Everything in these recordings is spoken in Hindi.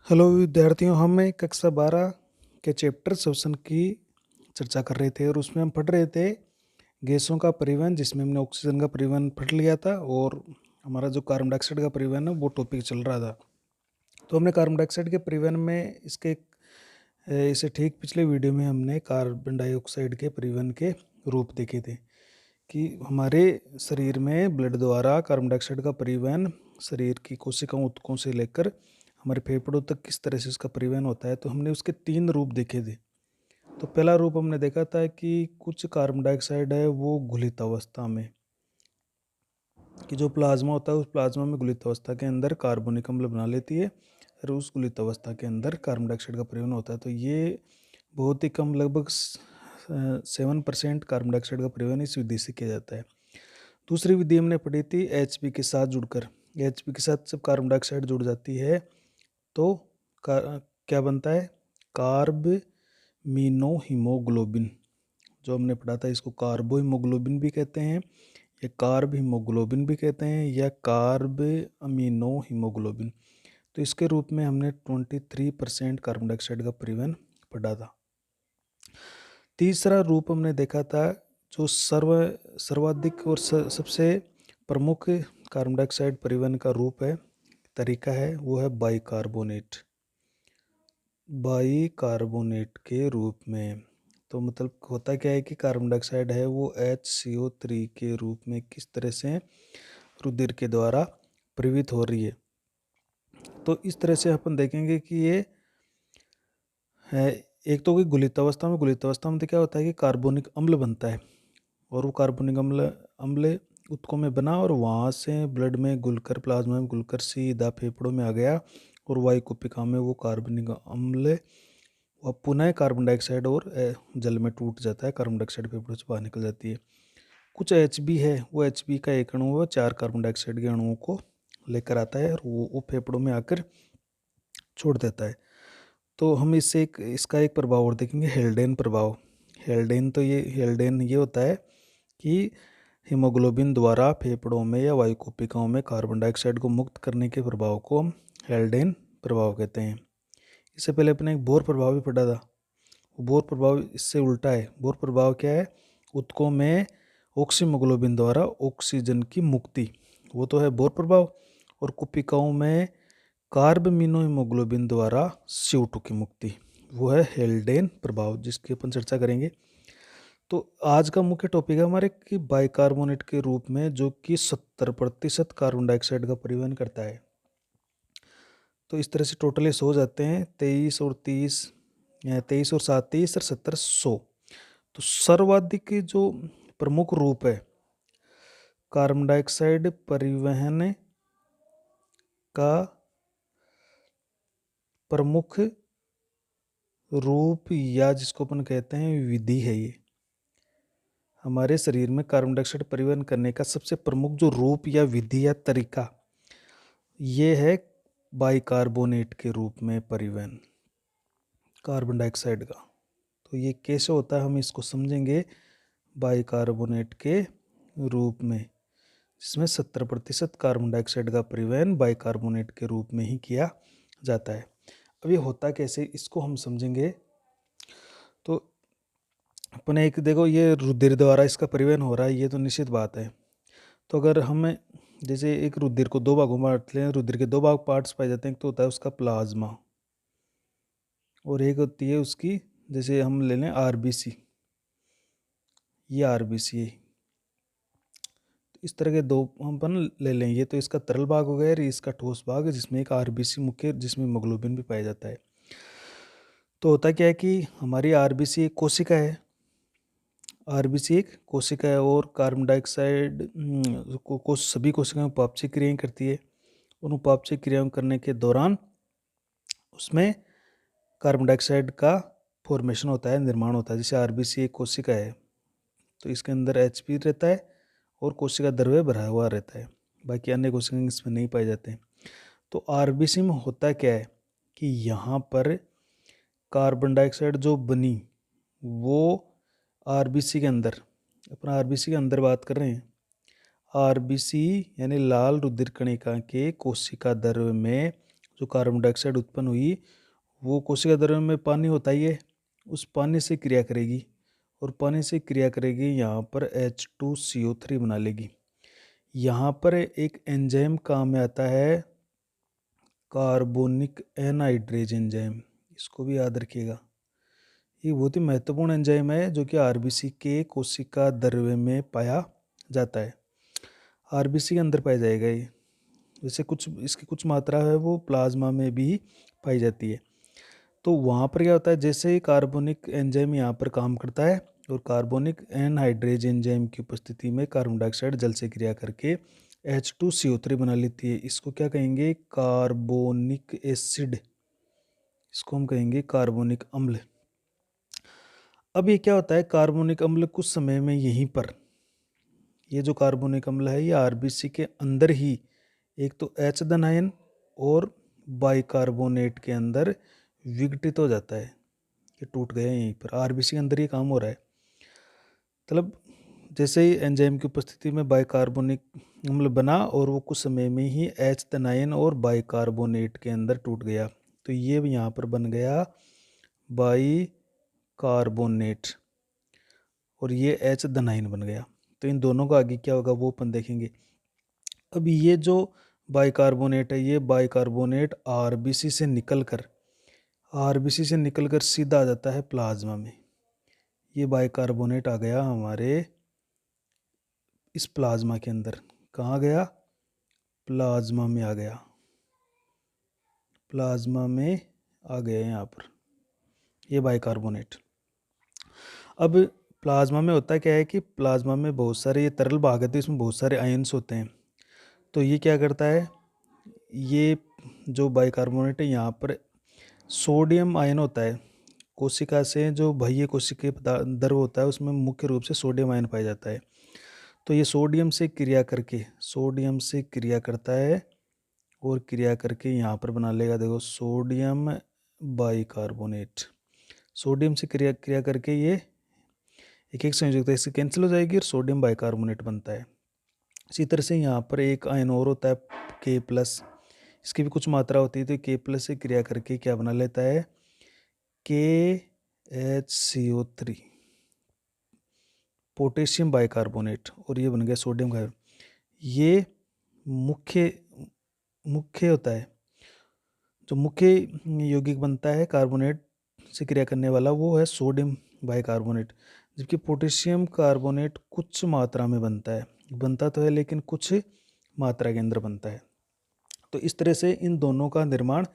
हेलो विद्यार्थियों, हम कक्षा 12 के चैप्टर श्वसन की चर्चा कर रहे थे और उसमें हम पढ़ रहे थे गैसों का परिवहन, जिसमें हमने ऑक्सीजन का परिवहन पढ़ लिया था और हमारा जो कार्बन डाइऑक्साइड का परिवहन है वो टॉपिक चल रहा था। तो हमने कार्बन डाइऑक्साइड के परिवहन में इसे ठीक पिछले वीडियो में हमने कार्बन डाइऑक्साइड के परिवहन के रूप देखे थे कि हमारे शरीर में ब्लड द्वारा कार्बन डाइऑक्साइड का परिवहन शरीर की कोशिकाओं ऊतकों से लेकर हमारे फेफड़ों तक किस तरह से उसका परिवहन होता है। तो हमने उसके 3 रूप देखे थे। तो पहला रूप हमने देखा था कि कुछ कार्बन डाइऑक्साइड है वो घुलित अवस्था में, कि जो प्लाज्मा होता है उस प्लाज्मा में घुलित अवस्था के अंदर कार्बोनिक अम्ल बना लेती है और उस घुलित अवस्था के अंदर कार्बन डाइऑक्साइड का परिवहन होता है। तो ये बहुत ही कम, लगभग 7% कार्बन डाइऑक्साइड का परिवहन इस विधि से किया जाता है। दूसरी विधि हमने पढ़ी थी एचपी के साथ जुड़कर। एचपी के साथ जब कार्बन डाइऑक्साइड जुड़ जाती है तो क्या बनता है? Carbamino haemoglobin. जो हमने पढ़ा था, इसको कार्बो हीमोग्लोबिन भी कहते हैं या कार्ब हीमोग्लोबिन भी कहते हैं या कार्ब अमीनो हीमोग्लोबिन। तो इसके रूप में हमने 23% कार्बन डाइऑक्साइड का परिवहन पढ़ा था। तीसरा रूप हमने देखा था जो सर्वाधिक और सबसे प्रमुख कार्बन डाइऑक्साइड परिवहन का रूप है, तरीका है, वो है बाइकार्बोनेट। बाइकार्बोनेट के रूप में। तो मतलब होता क्या है कि कार्बन डाइऑक्साइड है वो HCO3 के रूप में किस तरह से रुधिर के द्वारा परिवित हो रही है। तो इस तरह से अपन देखेंगे कि ये है, एक तो घुलित अवस्था में तो क्या होता है कि कार्बोनिक अम्ल बनता है और वो कार्बोनिक अम्ल ऊतकों में बना और वहाँ से ब्लड में घुलकर, प्लाज्मा में घुलकर सीधा फेफड़ों में आ गया और वायु कुपिका में वो कार्बनिक अम्ल वह पुनः कार्बन डाइऑक्साइड और जल में टूट जाता है। कार्बन डाइऑक्साइड फेफड़ों से बाहर निकल जाती है। कुछ HB है, वो HB का एक अणु है 4 कार्बन डाइऑक्साइड के अणुओं को लेकर आता है और वो फेफड़ों में आकर छोड़ देता है। तो हम इसका एक प्रभाव और देखेंगे, हेल्डेन प्रभाव। हेल्डेन ये होता है कि हीमोग्लोबिन द्वारा फेफड़ों में या वायु कोशिकाओं में कार्बन डाइऑक्साइड को मुक्त करने के प्रभाव को हम हेल्डेन प्रभाव कहते हैं। इससे पहले अपने एक बोर प्रभाव भी पढ़ा था। बोर प्रभाव इससे उल्टा है। बोर प्रभाव क्या है? ऊतकों में ऑक्सीमोग्लोबिन द्वारा ऑक्सीजन की मुक्ति, वो तो है बोर प्रभाव। और कुपिकाओं में कार्बमिनोहीमोग्लोबिन द्वारा CO2 की मुक्ति, वो है हेल्डेन प्रभाव, जिसकी अपन चर्चा करेंगे। तो आज का मुख्य टॉपिक है हमारे कि बाइकार्बोनेट के रूप में, जो कि 70% कार्बन डाइऑक्साइड का परिवहन करता है। तो इस तरह से टोटल हो जाते हैं 23 और 7 23 और 70 100। तो सर्वाधिक जो प्रमुख रूप है कार्बन डाइऑक्साइड परिवहन का, प्रमुख रूप या जिसको अपन कहते हैं विधि है, ये हमारे शरीर में कार्बन डाइऑक्साइड परिवहन करने का सबसे प्रमुख जो रूप या विधि या तरीका, ये है बाइकार्बोनेट के रूप में परिवहन कार्बन डाइऑक्साइड का। तो ये कैसे होता है हम इसको समझेंगे बाइकार्बोनेट के रूप में, जिसमें 70% कार्बन डाइऑक्साइड का परिवहन बाइकार्बोनेट के रूप में ही किया जाता है। अब ये होता कैसे, इसको हम समझेंगे। तो अपने एक देखो, ये रुधिर द्वारा इसका परिवहन हो रहा है, ये तो निश्चित बात है। तो अगर हम जैसे एक रुधिर को 2 भागों में बांट लें, रुधिर के 2 भाग पार्ट्स पाए जाते हैं। एक तो होता है उसका प्लाज्मा और एक होती है उसकी, जैसे हम ले लें RBC, ये RBC है। तो इस तरह के 2 हम अपन ले लें। ये तो इसका तरल भाग हो गया और इसका ठोस भाग, जिसमें एक RBC मुख्य, जिसमें हीमोग्लोबिन भी पाया जाता है। तो होता क्या है कि हमारी RBC एक कोशिका है। RBC एक कोशिका है और कार्बन डाइऑक्साइड को सभी कोशिकाएं उपापचय क्रियाएं करती है। उन उपापचय क्रियाओं करने के दौरान उसमें कार्बन डाइऑक्साइड का फॉर्मेशन होता है, निर्माण होता है। जैसे RBC एक कोशिका है तो इसके अंदर HP रहता है और कोशिका द्रव्य भरा हुआ रहता है। बाकी अन्य कोशिकाएं इसमें नहीं पाए जाते हैं। तो RBC में होता क्या है कि यहाँ पर कार्बन डाइऑक्साइड जो बनी वो RBC के अंदर, अपना RBC के अंदर बात कर रहे हैं, RBC यानी लाल रुधिर कणिका के कोशिका द्रव्य में जो कार्बन डाइऑक्साइड उत्पन्न हुई वो कोशिका द्रव्य में पानी होता ही है, उस पानी से क्रिया करेगी और पानी से क्रिया करेगी यहाँ पर H2CO3 बना लेगी। यहाँ पर एक एंजाइम काम में आता है कार्बोनिक एनहाइड्रेज एंजाइम, इसको भी याद रखिएगा। ये बहुत ही महत्वपूर्ण एंजाइम है जो कि आरबीसी के कोशिका द्रव्य में पाया जाता है, आरबीसी के अंदर पाया जाएगा ये। जैसे कुछ इसकी कुछ मात्रा है वो प्लाज्मा में भी पाई जाती है। तो वहाँ पर क्या होता है, जैसे ही कार्बोनिक एंजाइम यहाँ पर काम करता है और कार्बोनिक एनहाइड्रेज एंजाइम की उपस्थिति में कार्बन डाइऑक्साइड जल से क्रिया करके H2CO3 बना लेती है। इसको क्या कहेंगे, कार्बोनिक एसिड, इसको हम कहेंगे कार्बोनिक अम्ल। अब ये क्या होता है, कार्बोनिक अम्ल कुछ समय में यहीं पर, ये जो कार्बोनिक अम्ल है ये आरबीसी के अंदर ही एक तो H धन आयन और बाइकार्बोनेट के अंदर विघटित हो जाता है। ये टूट गया यहीं पर, आरबीसी के अंदर ये काम हो रहा है। मतलब जैसे ही एंजाइम की उपस्थिति में बाइकार्बोनिक अम्ल बना और वो कुछ समय में ही H धन आयन और बाइकार्बोनेट के अंदर टूट गया, तो ये भी यहाँ पर बन गया बाइकार्बोनेट और ये H धन आयन बन गया। तो इन दोनों का आगे क्या होगा वो अपन देखेंगे। अब ये जो बाइकार्बोनेट है, ये बाइकार्बोनेट आरबीसी से निकलकर सीधा आ जाता है प्लाज्मा में। ये बाइकार्बोनेट आ गया हमारे इस प्लाज्मा के अंदर। कहाँ गया, प्लाज्मा में आ गया, प्लाज्मा में आ गया यहाँ पर ये बाइकार्बोनेट। अब प्लाज्मा में होता क्या है कि प्लाज्मा में बहुत सारे ये तरल भाग है तो इसमें बहुत सारे आयन्स होते हैं। तो ये क्या करता है, ये जो बाइकार्बोनेट है यहाँ पर सोडियम आयन होता है। कोशिका से जो बाह्य कोशिकीय द्रव होता है उसमें मुख्य रूप से सोडियम आयन पाया जाता है। तो ये सोडियम से क्रिया करता है और क्रिया करके यहाँ पर बना लेगा, देखो सोडियम बाइकार्बोनेट। सोडियम से क्रिया करके ये एक एक संयुक्त इससे कैंसिल हो जाएगी और सोडियम बाइकार्बोनेट बनता है। इसी तरह से यहाँ पर एक आयन और होता है K+, इसकी भी कुछ मात्रा होती है। तो K+ से क्रिया करके क्या बना लेता है, KHCO3 पोटेशियम बाइकार्बोनेट, और ये बन गया सोडियम कार्बोनेट। ये मुख्य होता है, जो मुख्य यौगिक बनता है कार्बोनेट से क्रिया करने वाला वो है सोडियम बाइकार्बोनेट, जबकि पोटेशियम कार्बोनेट कुछ मात्रा में बनता तो है लेकिन कुछ मात्रा के अंदर बनता है। तो इस तरह से इन दोनों का निर्माण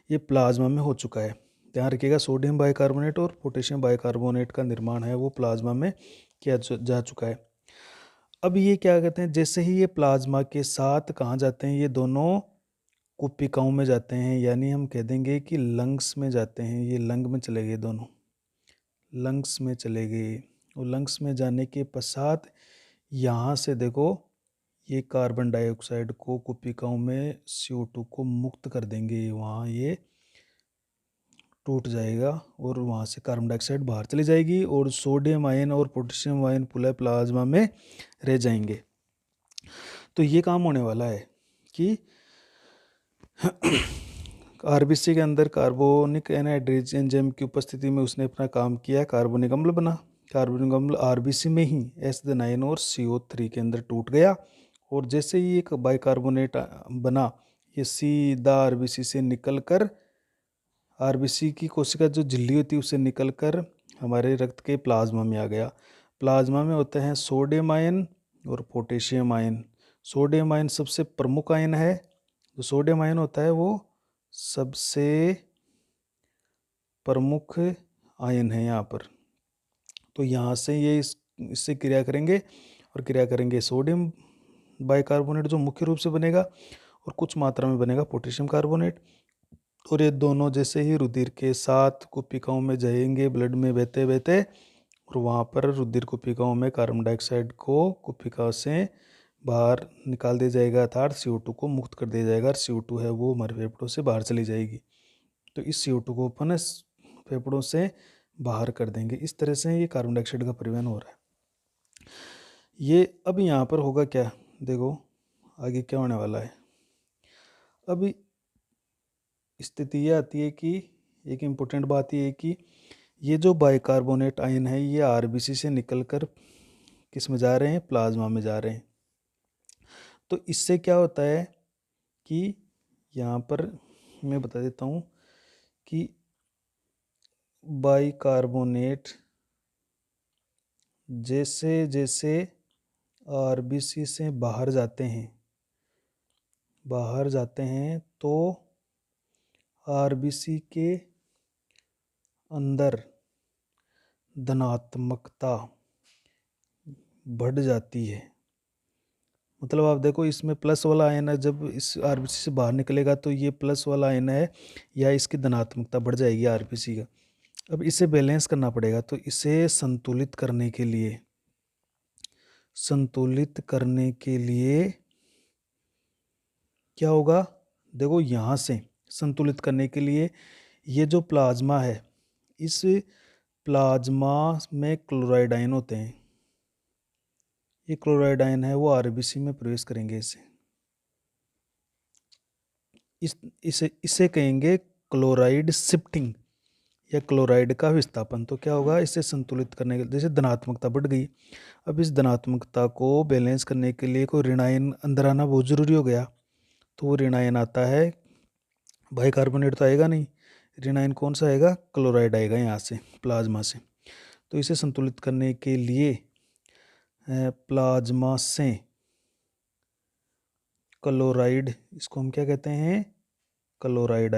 ये प्लाज्मा में हो चुका है। ध्यान रखिएगा, सोडियम बाइकार्बोनेट और पोटेशियम बाइकार्बोनेट का निर्माण है वो प्लाज्मा में किया जा चुका है। अब ये क्या कहते हैं, जैसे ही ये प्लाज्मा के साथ कहाँ जाते हैं, ये दोनों कुपिकाओं में जाते हैं, यानी हम कह देंगे कि लंग्स में जाते हैं। ये लंग में चले गए, दोनों लंग्स में चले गए। और लंग्स में जाने के पश्चात यहाँ से देखो ये कार्बन डाइऑक्साइड को कुपिकाओं में CO2 को मुक्त कर देंगे, वहाँ ये टूट जाएगा और वहाँ से कार्बन डाइऑक्साइड बाहर चली जाएगी और सोडियम आयन और पोटेशियम आयन पूरे प्लाज्मा में रह जाएंगे। तो ये काम होने वाला है कि आरबीसी के अंदर कार्बोनिक एनहाइड्रेज एंजाइम की उपस्थिति में उसने अपना काम किया, कार्बोनिक अम्ल बना। कार्बोनिक अम्ल आरबीसी में ही H9 और CO3 के अंदर टूट गया और जैसे ही एक बाइकार्बोनेट बना, ये सीधा आरबीसी से निकलकर, आरबीसी की कोशिका जो झिल्ली होती है उससे निकलकर हमारे रक्त के प्लाज्मा में आ गया। प्लाज्मा में होते हैं सोडियम आयन और पोटेशियम आयन। सोडियम आयन सबसे प्रमुख आयन है। जो सोडियम आयन होता है वो सबसे प्रमुख आयन है यहाँ पर। तो यहाँ से ये इससे क्रिया करेंगे और क्रिया करेंगे सोडियम बाइकार्बोनेट जो मुख्य रूप से बनेगा और कुछ मात्रा में बनेगा पोटेशियम कार्बोनेट। और ये दोनों जैसे ही रुधिर के साथ कुपिकाओं में जाएंगे, ब्लड में बहते बहते, और वहाँ पर रुधिर कुपिकाओं में कार्बन डाइऑक्साइड को कुपिका से बाहर निकाल दिया जाएगा, अर्थात CO2 को मुक्त कर दिया जाएगा। और CO2 है वो हमारे फेफड़ों से बाहर चली जाएगी। तो इस CO2 को अपन फेफड़ों से बाहर कर देंगे। इस तरह से ये कार्बन डाइऑक्साइड का परिवहन हो रहा है। ये अब यहाँ पर होगा क्या, देखो आगे क्या होने वाला है। अभी स्थिति ये आती है कि एक इम्पोर्टेंट बात ये है कि ये जो बाइकार्बोनेट आयन है ये आरबीसी से निकलकर किस में जा रहे हैं, प्लाज्मा में जा रहे हैं। तो इससे क्या होता है कि यहाँ पर मैं बता देता हूँ कि बाइकार्बोनेट जैसे जैसे आरबीसी से बाहर जाते हैं तो आरबीसी के अंदर धनात्मकता बढ़ जाती है। मतलब आप देखो इसमें प्लस वाला आयन है, जब इस आरबीसी से बाहर निकलेगा तो ये प्लस वाला आयन है या इसकी धनात्मकता बढ़ जाएगी आरबीसी का। अब इसे बैलेंस करना पड़ेगा, तो इसे संतुलित करने के लिए क्या होगा, देखो यहाँ से संतुलित करने के लिए ये जो प्लाज्मा है, इस प्लाज्मा में क्लोराइड आयन होते हैं। ये क्लोराइड आयन है वो आरबीसी में प्रवेश करेंगे। इसे कहेंगे क्लोराइड शिफ्टिंग या क्लोराइड का विस्थापन। तो क्या होगा, इसे संतुलित करने के, जैसे धनात्मकता बढ़ गई, अब इस धनात्मकता को बैलेंस करने के लिए कोई ऋण आयन अंदर आना बहुत जरूरी हो गया। तो वो ऋण आयन आता है, बाइकार्बोनेट तो आएगा नहीं, ऋण आयन कौन सा आएगा, क्लोराइड आएगा यहाँ से प्लाज्मा से। तो इसे संतुलित करने के लिए प्लाज्मा से क्लोराइड, इसको हम क्या कहते हैं, क्लोराइड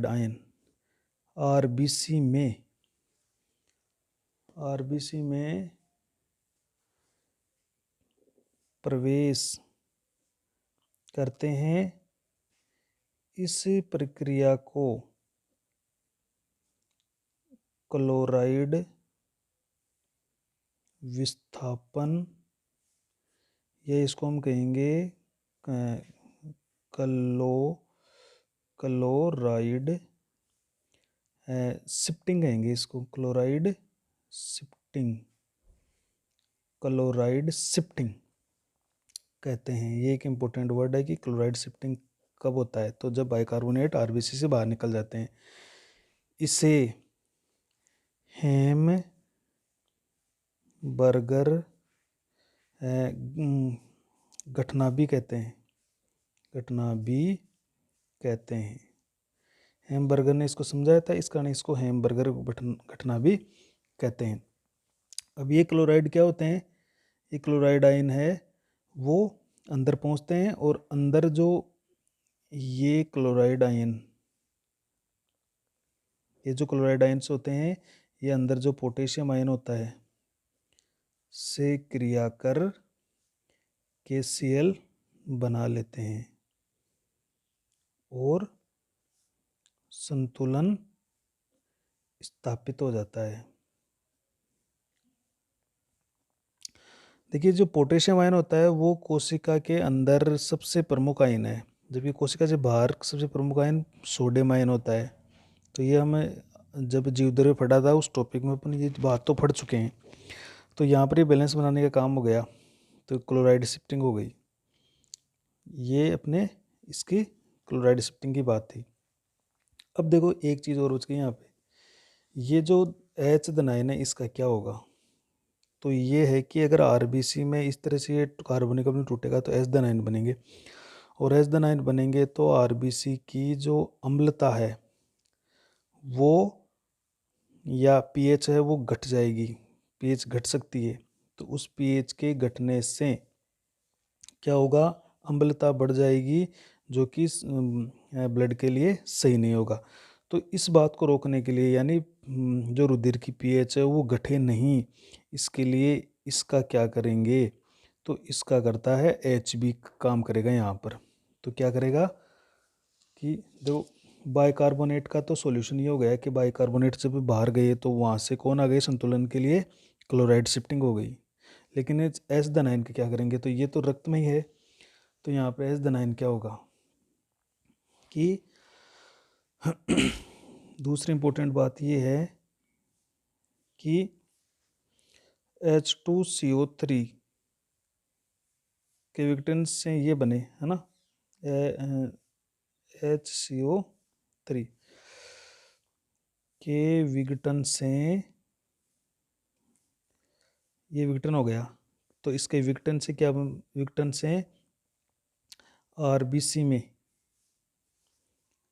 आयन आरबीसी में प्रवेश करते हैं। इस प्रक्रिया को क्लोराइड विस्थापन, या इसको हम कहेंगे क्लोराइड शिफ्टिंग कहेंगे इसको, क्लोराइड शिफ्टिंग कहते हैं। ये एक इम्पोर्टेंट वर्ड है कि क्लोराइड शिफ्टिंग कब होता है, तो जब बाइकार्बोनेट आरबीसी से बाहर निकल जाते हैं। इसे हेम बर्गर घटना भी कहते हैं। हेमबर्गर ने इसको समझाया था, इस कारण इसको हेमबर्गर घटना भी कहते हैं। अब ये क्लोराइड क्या होते हैं, ये क्लोराइड आयन है वो अंदर पहुंचते हैं, और अंदर जो ये क्लोराइड आयन्स होते हैं, ये अंदर जो पोटेशियम आयन होता है से क्रिया कर KCl बना लेते हैं और संतुलन स्थापित हो जाता है। देखिए जो पोटेशियम आयन होता है वो कोशिका के अंदर सबसे प्रमुख आयन है, जबकि कोशिका से बाहर सबसे प्रमुख आयन सोडियम आयन होता है। तो ये हमें जब जीवद्रव्य पढ़ा था उस टॉपिक में अपन ये बात तो पढ़ चुके हैं। तो यहाँ पर ये बैलेंस बनाने का काम हो गया, तो क्लोराइड शिफ्टिंग हो गई। ये अपने इसकी क्लोराइड शिफ्टिंग की बात थी। अब देखो एक चीज़ और बच गई यहाँ पे, ये जो H धनायन है इसका क्या होगा। तो ये है कि अगर आरबीसी में इस तरह से ये कार्बनिक अम्ल टूटेगा तो एच धनायन बनेंगे, और एच धनायन बनेंगे तो आरबीसी की जो अम्लता है वो, या पीएच है वो घट जाएगी, पीएच घट सकती है। तो उस पीएच के घटने से क्या होगा, अम्लता बढ़ जाएगी, जो कि ब्लड के लिए सही नहीं होगा। तो इस बात को रोकने के लिए, यानी जो रुधिर की पीएच है वो घटे नहीं, इसके लिए इसका क्या करेंगे, तो इसका करता है HB काम करेगा यहाँ पर। तो क्या करेगा कि देखो बाइकार्बोनेट का तो सॉल्यूशन ये हो गया कि बाइकार्बोनेट जब बाहर गए तो वहाँ से कौन आ गए संतुलन के लिए, क्लोराइड शिफ्टिंग हो गई। लेकिन एच धनायन का क्या करेंगे, तो ये तो रक्त में ही है, तो यहाँ पे एच धनायन क्या होगा कि दूसरी इंपॉर्टेंट बात ये है कि H2CO3 के विघटन से ये बने, है ना, HCO3 के विघटन से, ये विघटन हो गया, तो इसके विघटन से क्या, विघटन से आरबीसी में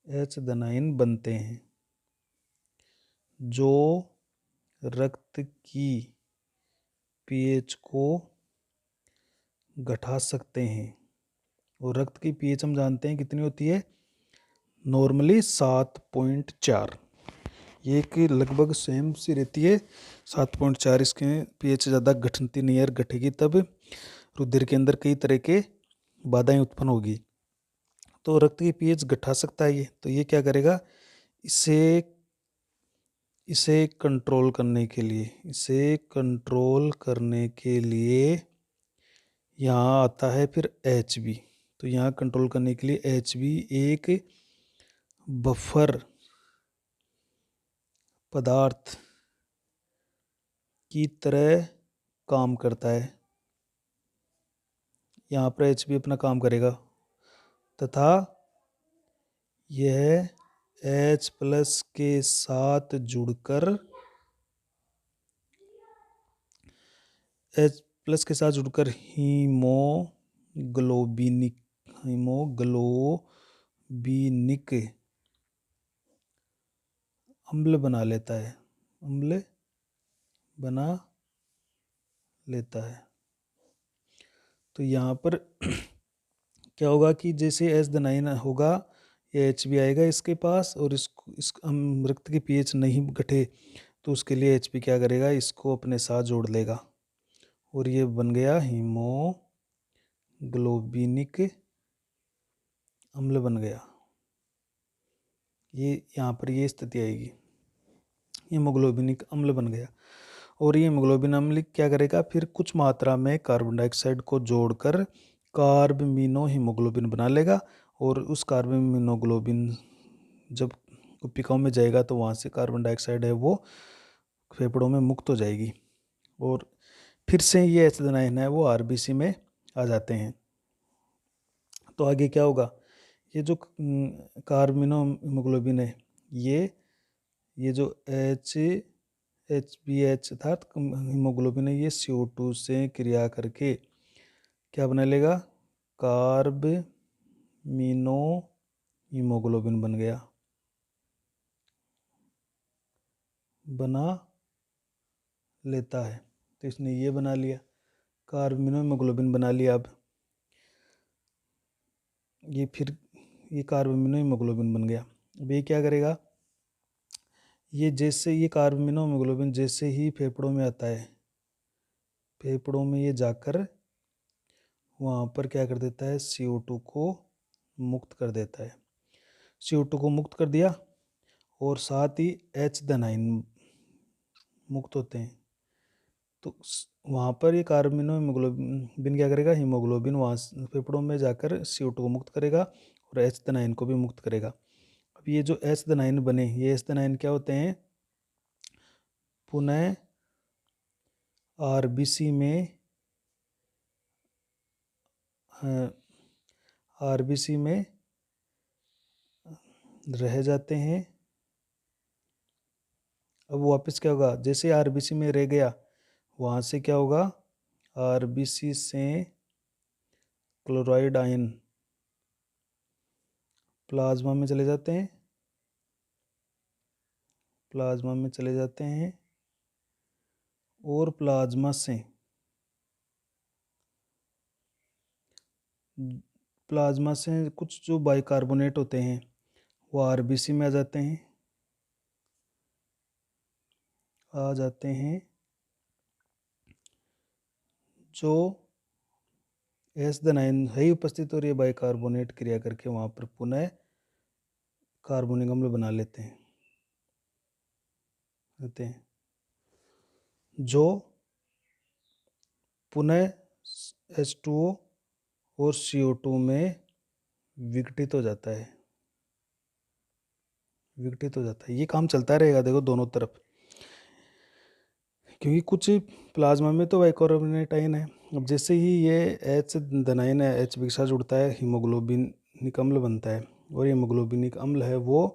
H धनायन बनते हैं जो रक्त की पीएच को घटा सकते हैं। और रक्त की पीएच हम जानते हैं कितनी होती है, नॉर्मली 7.4, ये कि लगभग सेम सी रहती है 7.4। इसके पीएच ज़्यादा घटती नहीं है, घटेगी तब रुधिर के अंदर कई तरह के बाधाएं उत्पन्न होगी। तो रक्त की पीएच घटा सकता है ये, तो ये क्या करेगा, इसे कंट्रोल करने के लिए, यहाँ आता है फिर HB। तो यहाँ कंट्रोल करने के लिए HB एक बफर पदार्थ की तरह काम करता है। यहाँ पर HB अपना काम करेगा तथा यह H प्लस के साथ जुड़कर हीमोग्लोबिनिक अम्ल बना लेता है। तो यहाँ पर क्या होगा कि जैसे H धनायन होगा, ये HB आएगा इसके पास, और इस रक्त की पीएच नहीं घटे तो उसके लिए HB क्या करेगा, इसको अपने साथ जोड़ लेगा और ये बन गया हीमोग्लोबिनिक अम्ल बन गया। ये यहाँ पर ये स्थिति आएगी, हीमोग्लोबिनिक अम्ल बन गया। और ये हीमोग्लोबिन अम्ल क्या करेगा, फिर कुछ मात्रा में कार्बन डाइऑक्साइड को जोड़कर कार्बमिनो हीमोग्लोबिन बना लेगा, और उस कार्बमिनोग्लोबिन जब कोशिकाओं में जाएगा तो वहाँ से कार्बन डाइऑक्साइड है वो फेफड़ों में मुक्त हो जाएगी, और फिर से ये H धनायन है वो आरबीसी में आ जाते हैं। तो आगे क्या होगा, ये जो कार्बमिनो हीमोग्लोबिन है, ये जो HBH अर्थात हीमोग्लोबिन है, ये CO2 से क्रिया करके क्या बना लेगा, कार्बमिनो हीमोग्लोबिन बना लेता है। तो इसने ये बना लिया, कार्बमिनो हीमोग्लोबिन बना लिया। अब ये कार्बमिनो हीमोग्लोबिन बन गया। अब ये क्या करेगा, ये जैसे ये कार्बमिनो हीमोग्लोबिन जैसे ही फेफड़ों में आता है, फेफड़ों में ये जाकर वहाँ पर क्या कर देता है, CO2 को मुक्त कर देता है। CO2 को मुक्त कर दिया और साथ ही H धनायन मुक्त होते हैं। तो वहाँ पर ये कार्बमिनो हीमोग्लोबिन क्या करेगा, हीमोग्लोबिन वहाँ फेफड़ों में जाकर CO2 को मुक्त करेगा और H धनायन को भी मुक्त करेगा। अब ये जो H धनायन बने, ये H धनायन क्या होते हैं, पुनः आरबीसी में रह जाते हैं। अब वापस क्या होगा, जैसे आरबीसी में रह गया वहाँ से क्या होगा, आरबीसी से क्लोराइड आयन प्लाज्मा में चले जाते हैं, और प्लाज्मा से कुछ जो बाइकार्बोनेट होते हैं वो आरबीसी में आ जाते हैं, जो H धनायन है ही उपस्थित, और ये बाइकार्बोनेट क्रिया करके वहाँ पर पुनः कार्बोनिक अम्ल बना लेते हैं, जो पुनः H2O और CO2 में विघटित हो जाता है। ये काम चलता रहेगा, देखो दोनों तरफ, क्योंकि कुछ प्लाज्मा में तो बाइकार्बोनेट आयन है। अब जैसे ही ये H धनायन है, H के साथ जुड़ता है, हीमोग्लोबिनिक अम्ल बनता है, और हीमोग्लोबिनिक अम्ल है वो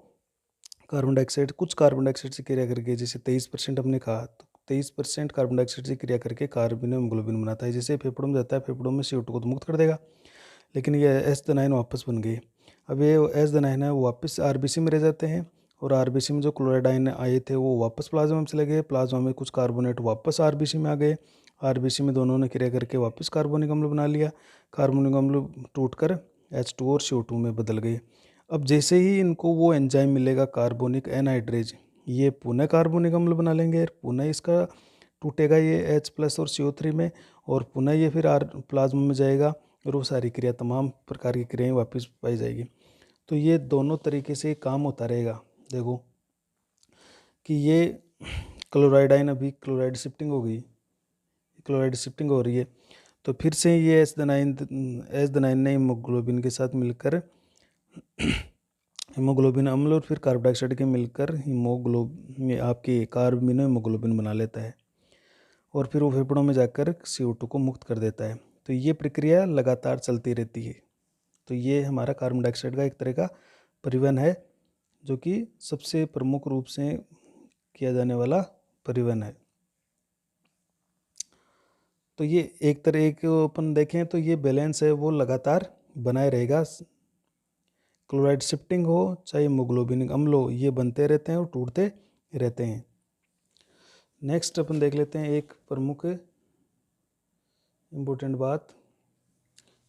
कार्बन डाइऑक्साइड, कुछ कार्बन डाइऑक्साइड से क्रिया करके, जैसे 23% हमने कहा, तो 23% कार्बन डाइऑक्साइड से क्रिया करके कार्बन हीमोग्लोबिन बनाता है। जैसे फेफड़ों में जाता है, फेफड़ों में CO2 को तो मुक्त कर देगा, लेकिन ये H वापस बन गए। अब ये H है वो वापस RBC में रह जाते हैं, और RBC में जो क्लोराइड आयन आए थे वो वापस प्लाज्मा में चले गए, प्लाज्मा में कुछ कार्बोनेट वापस RBC में आ गए, RBC में दोनों ने क्रिया करके वापस कार्बोनिक अम्ल बना लिया, कार्बोनिक अम्ल टूटकर H2 और CO2 में बदल गए। अब जैसे ही इनको वो एंजाइम मिलेगा कार्बोनिक एनहाइड्रेज, ये पुनः कार्बोनिक अम्ल बना लेंगे, पुनः इसका टूटेगा ये H+ और CO3 में, और पुनः ये फिर प्लाज्मा में जाएगा, और वो सारी क्रिया, तमाम प्रकार की क्रियाएं वापस पाई जाएगी। तो ये दोनों तरीके से काम होता रहेगा। देखो कि ये क्लोराइड आयन, अभी क्लोराइड शिफ्टिंग हो गई, क्लोराइड शिफ्टिंग हो रही है, तो फिर से ये H9 ने हीमोग्लोबिन के साथ मिलकर हीमोग्लोबिन अम्ल और फिर कार्बन डाइऑक्साइड के मिलकर हीमोग्लोबिन आपकी कार्बमिनो हीमोग्लोबिन बना लेता है, और फिर वो फेफड़ों में जाकर CO2 को मुक्त कर देता है। तो ये प्रक्रिया लगातार चलती रहती है। तो ये हमारा कार्बन डाइऑक्साइड का एक तरह का परिवहन है, जो कि सबसे प्रमुख रूप से किया जाने वाला परिवहन है। तो ये एक तरह एक अपन देखें तो ये बैलेंस है वो लगातार बनाए रहेगा, क्लोराइड शिफ्टिंग हो चाहे हीमोग्लोबिनिक अम्ल हो, ये बनते रहते हैं और टूटते रहते हैं। नेक्स्ट अपन देख लेते हैं एक प्रमुख इम्पोर्टेंट बात,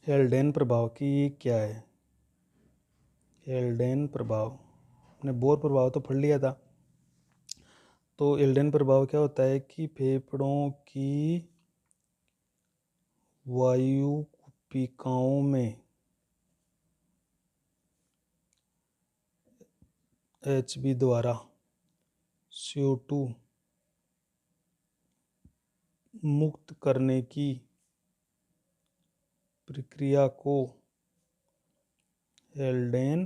हेल्डेन प्रभाव की क्या है। हेल्डेन प्रभाव, अपने बोर प्रभाव तो पढ़ लिया था। तो हेल्डेन प्रभाव क्या होता है कि फेफड़ों की वायु कुपिकाओं में Hb द्वारा CO2 मुक्त करने की प्रक्रिया को हेल्डेन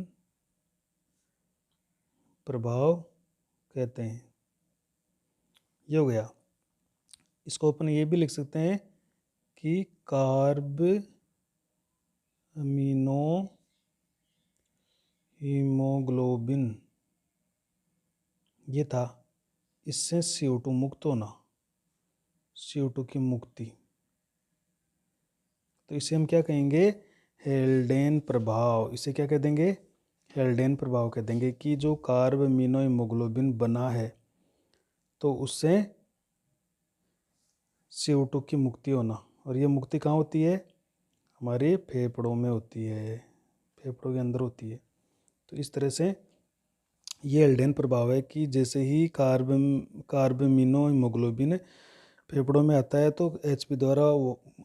प्रभाव कहते हैं। ये हो गया। इसको अपन ये भी लिख सकते हैं कि कार्ब अमीनो हीमोग्लोबिन, ये था, इससे CO2 मुक्त होना, CO2 की मुक्ति। तो इसे हम क्या कहेंगे, हेल्डेन प्रभाव। इसे क्या कह देंगे, हेल्डेन प्रभाव कह देंगे, कि जो कार्ब अमीनो हीमोग्लोबिन बना है तो उससे CO2 की मुक्ति होना, और ये मुक्ति कहाँ होती है, हमारे फेफड़ों में होती है, फेफड़ों के अंदर होती है। तो इस तरह से ये हेल्डेन प्रभाव है कि जैसे ही कार्बमिनो हीमोग्लोबिन फेफड़ों में आता है तो Hb द्वारा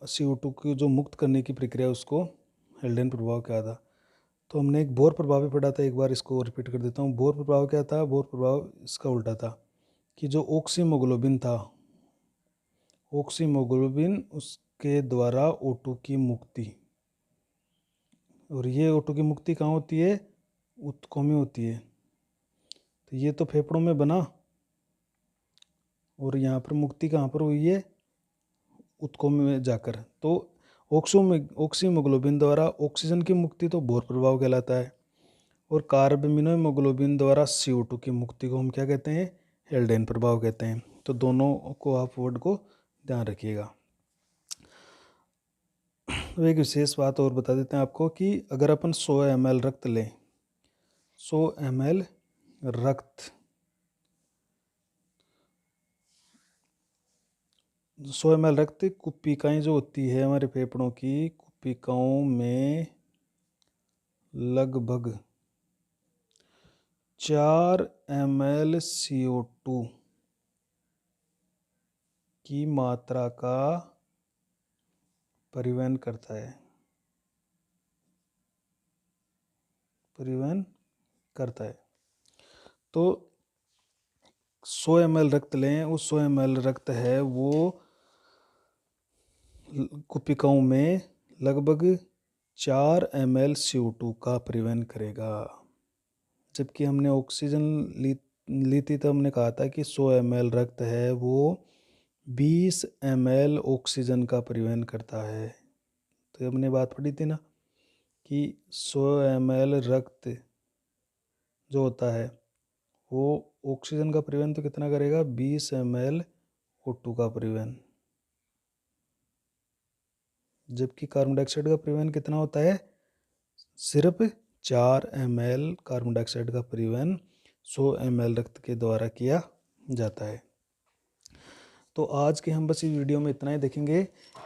CO2 की जो मुक्त करने की प्रक्रिया उसको हेल्डेन प्रभाव कहा था। तो हमने एक बोर प्रभाव भी पढ़ा था, एक बार इसको रिपीट कर देता हूँ। बोर प्रभाव क्या था, बोर प्रभाव इसका उल्टा था कि जो ऑक्सीमोग्लोबिन था, ऑक्सीमोग्लोबिन उसके द्वारा O2 की मुक्ति, और ये O2 की मुक्ति कहाँ होती है, ऊतकों में होती है। तो ये तो फेफड़ों में बना, और यहाँ पर मुक्ति कहाँ पर हुई है, ऊतकों में जाकर। तो ऑक्सीमोग्लोबिन द्वारा ऑक्सीजन की मुक्ति तो बोर प्रभाव कहलाता है, और कार्बमिनो हीमोग्लोबिन द्वारा CO2 की मुक्ति को हम क्या कहते हैं, हेल्डेन प्रभाव कहते हैं। तो दोनों को आप वर्ड को ध्यान रखिएगा। तो एक विशेष बात और बता देते हैं आपको कि अगर अपन 100 ml रक्त लें, 100 ml रक्त, 100 ml रक्त कुपिकाएँ जो होती है हमारे फेफड़ों की, कुपिकाओं में लगभग 4 ml CO2 की मात्रा का परिवहन करता है, परिवहन करता है। तो 100 ml रक्त लें, उस 100 ml रक्त है वो कुपिकाओं में लगभग 4 ml CO2 का परिवहन करेगा। जबकि हमने ऑक्सीजन ली थी तो हमने कहा था कि 100 ml रक्त है वो 20 ml ऑक्सीजन का परिवहन करता है। तो हमने बात पढ़ी थी ना कि 100 ml रक्त जो होता है वो ऑक्सीजन का परिवहन तो कितना करेगा, 20 ml O2 का परिवहन, जबकि कार्बन डाइऑक्साइड का परिवहन कितना होता है, सिर्फ 4 ml कार्बन डाइऑक्साइड का परिवहन 100 ml रक्त के द्वारा किया जाता है। तो आज के हम बस इस वीडियो में इतना ही देखेंगे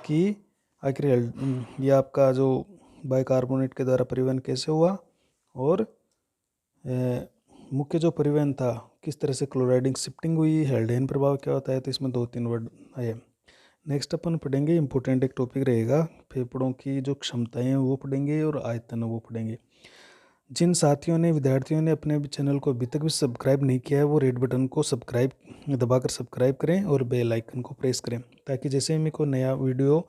कि आखिर ये आपका जो बाइकार्बोनेट के द्वारा परिवहन कैसे हुआ, और मुख्य जो परिवहन था किस तरह से क्लोराइडिंग शिफ्टिंग हुई, हेल्डेन प्रभाव क्या होता है, तो इसमें 2-3 वर्ड आए। नेक्स्ट अपन पढ़ेंगे, इंपॉर्टेंट एक टॉपिक रहेगा, फेफड़ों की जो क्षमताएं हैं वो पढ़ेंगे और आयतन वो पढ़ेंगे। जिन साथियों ने, विद्यार्थियों ने अपने चैनल को अभी तक भी सब्सक्राइब नहीं किया है वो रेड बटन को दबाकर सब्सक्राइब करें और बेल आइकन को प्रेस करें, ताकि जैसे मैं कोई नया वीडियो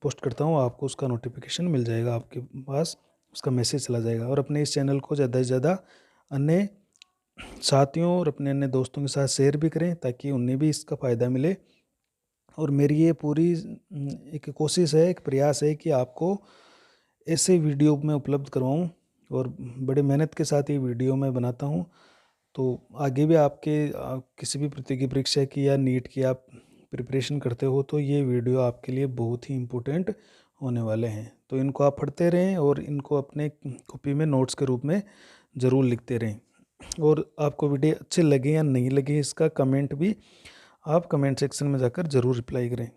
पोस्ट करता हूँ आपको उसका नोटिफिकेशन मिल जाएगा, आपके पास उसका मैसेज चला जाएगा। और अपने इस चैनल को ज़्यादा से ज़्यादा अन्य साथियों और अपने अन्य दोस्तों के साथ शेयर भी करें, ताकि उन्हें भी इसका फ़ायदा मिले। और मेरी ये पूरी एक कोशिश है, एक प्रयास है कि आपको ऐसे वीडियो मैं उपलब्ध करवाऊँ, और बड़े मेहनत के साथ ये वीडियो मैं बनाता हूँ। तो आगे भी आपके किसी भी प्रतियोगी परीक्षा की या नीट की आप प्रिपरेशन करते हो तो ये वीडियो आपके लिए बहुत ही इम्पोर्टेंट होने वाले हैं। तो इनको आप पढ़ते रहें और इनको अपने कॉपी में नोट्स के रूप में ज़रूर लिखते रहें। और आपको वीडियो अच्छे लगे या नहीं लगे इसका कमेंट भी आप कमेंट सेक्शन में जाकर ज़रूर रिप्लाई करें।